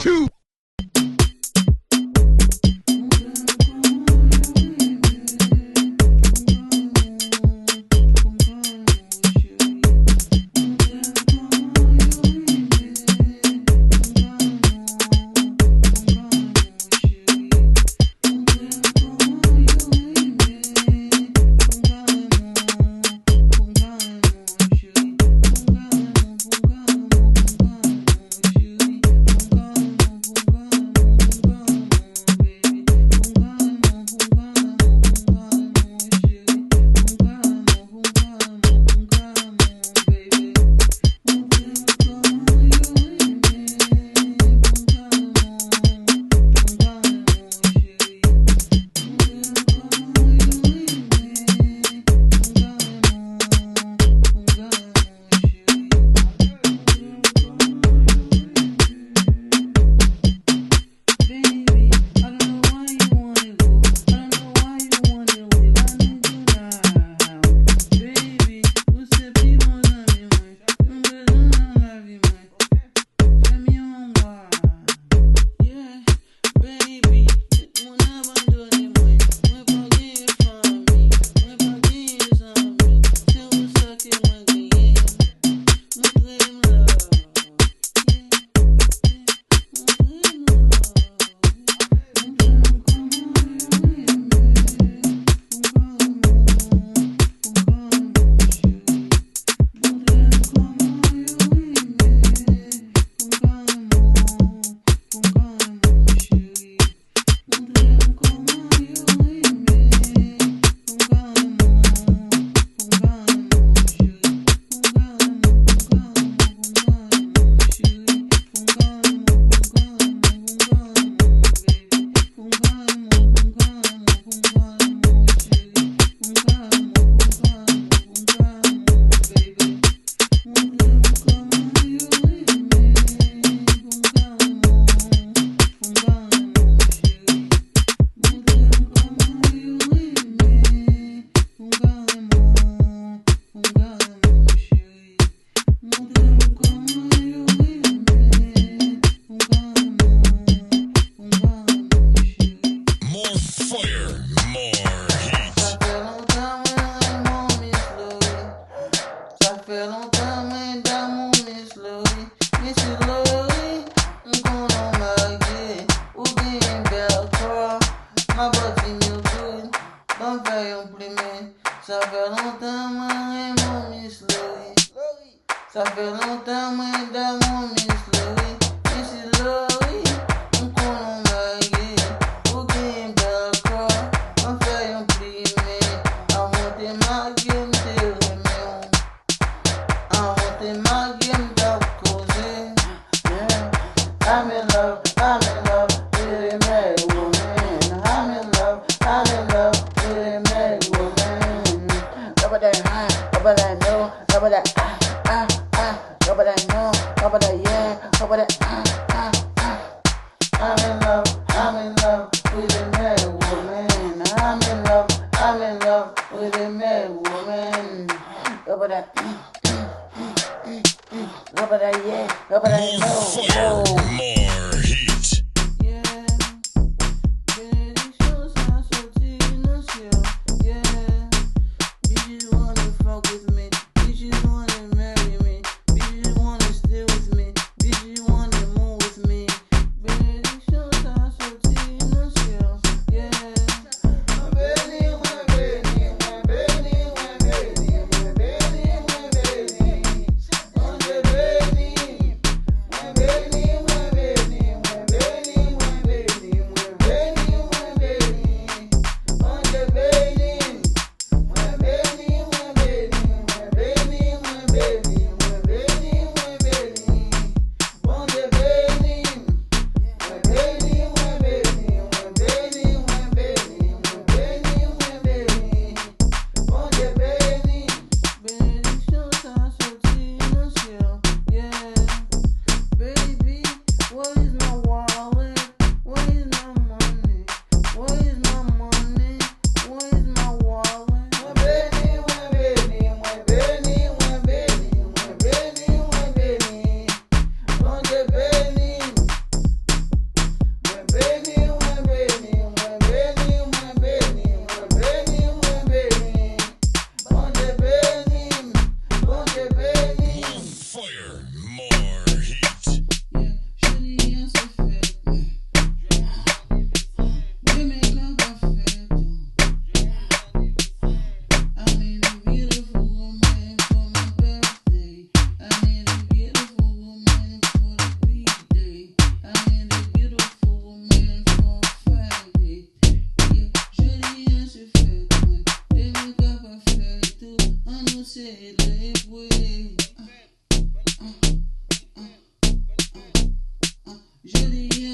2.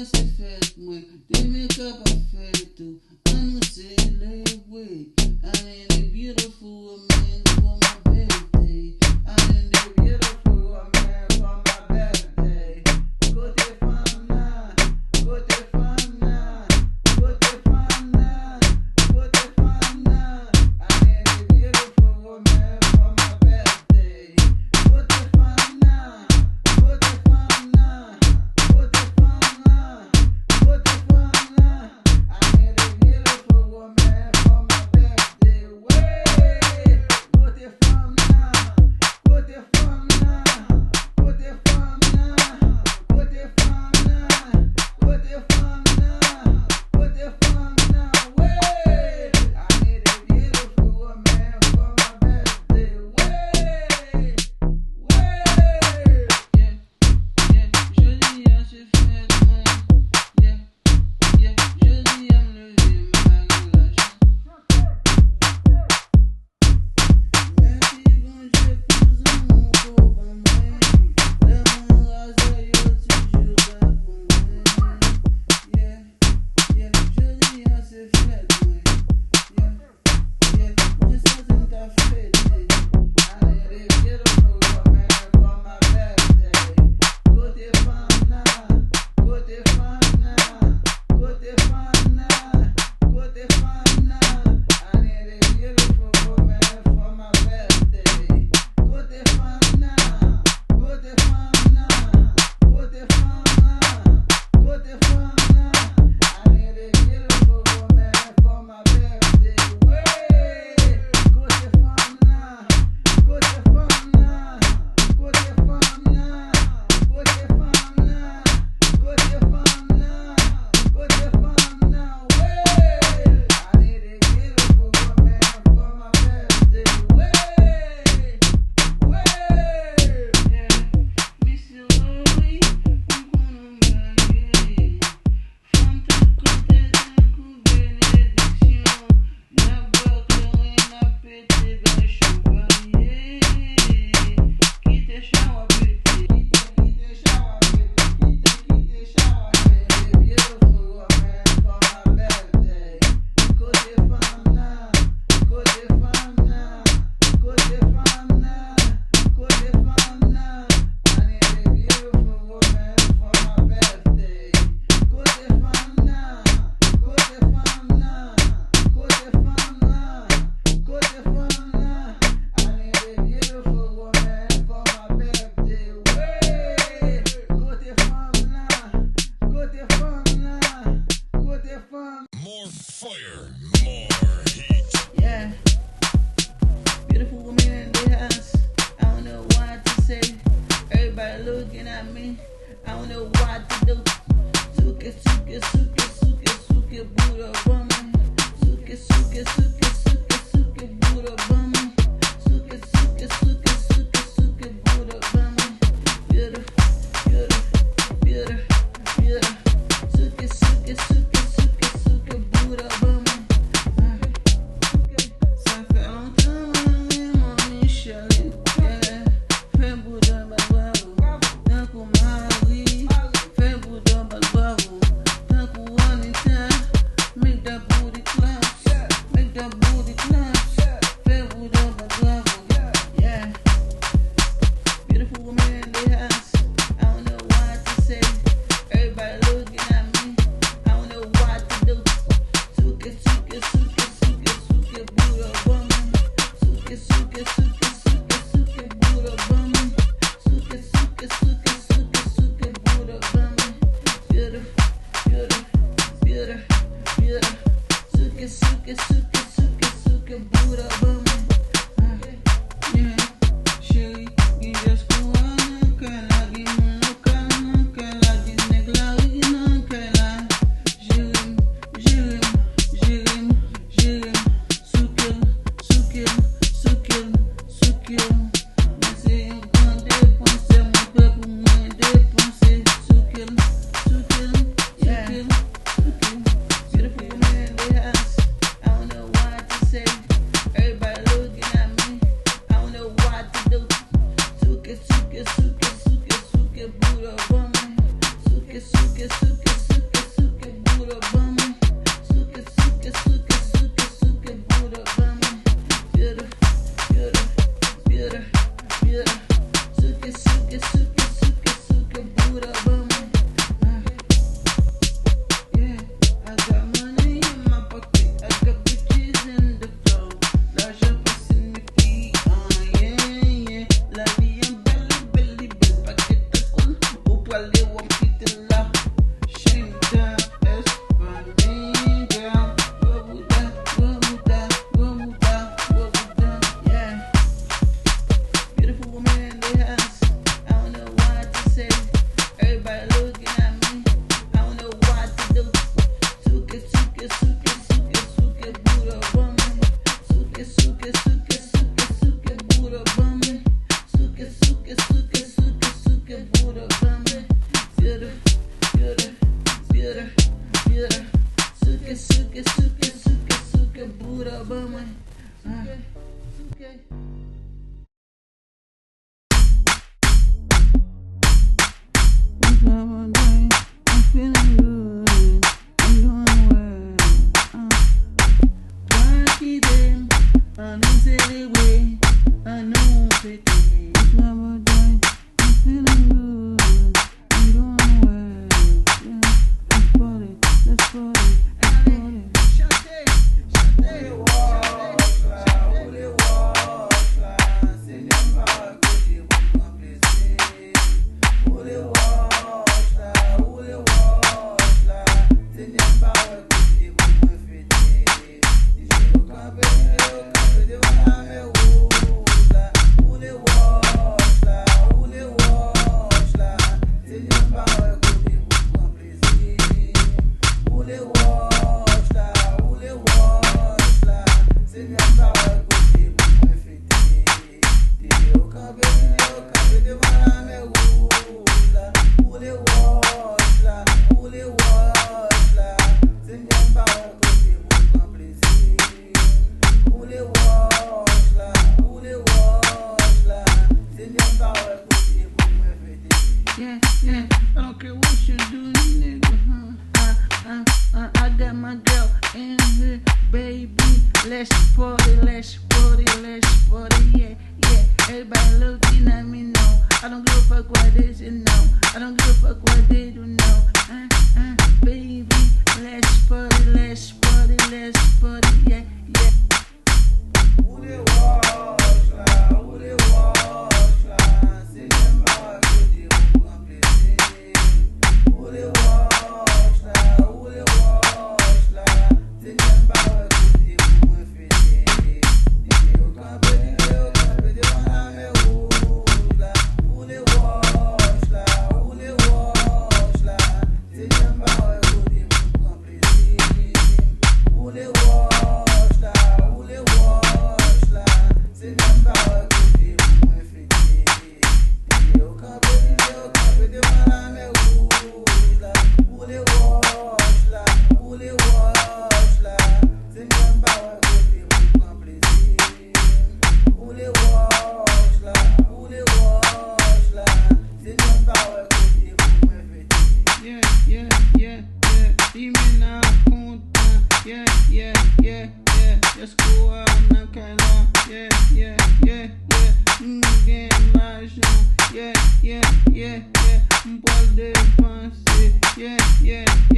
Jolie se fet mwen, te make up a fet tou. An nou celebrate. I need a beautiful woman for my birthday. I need a beautiful woman for my birthday. Côté femme là, côté femme là, côté femme là, côté femme là. I need a beautiful woman for my birthday. Côté femme là, côté femme là, côté femme là, côté femme là. I need a beautiful woman for my birthday. Ouais, côté femme là, côté femme là, côté femme là, côté femme là, côté femme là, côté femme là. Ouais, I need a beautiful woman for my birthday. Ouais, Jolie a se fait moi. Jolie a me lever ma relâche. Merci bon Dieu pour mon corps pour moi. Le monde rasé yo toujours là pour moi. Jolie a se fait moi. Moi ça t'aime ta fête. I need a beautiful woman for my birthday. Côté femme là, côté femme là, côté femme là, côté femme là. I need a beautiful woman for my birthday. Côté femme là, côté femme là, côté femme là, côté femme là. I need a beautiful woman for my birthday. Ouais, côté femme là, côté femme là, côté femme là, côté femme là, côté femme là, côté femme là. Ouais, I need a beautiful woman for my birthday. Monsieur Louis, on connaît marier. Femme toute côté d'un coup bénédiction. La boîte n'a pété dans chevalier. Quitte shower pété, quitte shower pété, quitte shower pété. Beautiful woman for my birthday. Côté femme là, côté femme là, côté femme là, côté femme là. I need a beautiful woman for my birthday. Côté femme là, côté femme là, côté femme là, côté femme là. I need a beautiful woman for my birthday. Ouais, côté femme là, côté femme là, côté femme. More fire, more heat. Yeah, beautiful woman in the house. I don't know what to say. Everybody looking at me. I don't know what to do. Suke, suke, suke, suke, suke, Buddha woman. Suke, suke, suke, suke, suke, Buddha woman. Suke, suke, suke, suke, suke, Buddha woman. Beautiful, beautiful, beautiful, beautiful. Suke, suke, suke, suke, suke, Buddha woman. Ça fait longtemps, mon Michel. Fais Bouddha bravo. D'un coup Marie. Fais Bouddha bravo. D'un coup Anita. Make that booty clap. Make that booty clap. Fais Bouddha bravo. Yeah. Beautiful woman in the house. I don't know what to say. Everybody looking at me. I don't know what to do. Suke, suke, suke, suke, suke, Buddha woman. Suke, suke, suke, suke, suke, Buddha woman. Suke, suke, suke, suke, suke, Buddha woman. Beautiful, beautiful, beautiful, beautiful. Suke, suke, suke, suke, suke, Buddha woman. Yeah, chérie, guides couronne, que la guimon locale, que la disnéglarine, que la jirim, jirim, jirim, jirim, soukil, soukil, soukil, soukil. Moi c'est un grand dépensé, mon peuple moins dépensé, soukil, soukil, soukil, soukil. Beautiful woman in the house. I don't know what to say. Everybody looking at me. I don't know what to do. Suke, suke, suke, suke, suke, Buddha woman. Suke, suke, suke, suke. aller où quitter là. Change est pas mine, girl. Roboday, yeah. Beautiful woman in the house. I don't know what to say. Everybody looking at me. I don't know what to do. Suke, Buddha bum. Suke, Buddha bum. Suke, Buddha bum. Beautiful. Suke, Buddha bum. Suke. I'm feeling good. I'm doing well. Lucky them, uneasy way. I know it. I'm feeling good. I'm doing well. Yeah, let's party. Yeah, I don't care what you do, nigga. I got my girl in here, baby. Let's party, yeah. Everybody looking at me now. I don't give a fuck what they say now. I don't give a fuck what they do now. Baby, let's party, yeah. Let's go out na kaila, yeah. Get l'argent, yeah. M'poil de penser, yeah.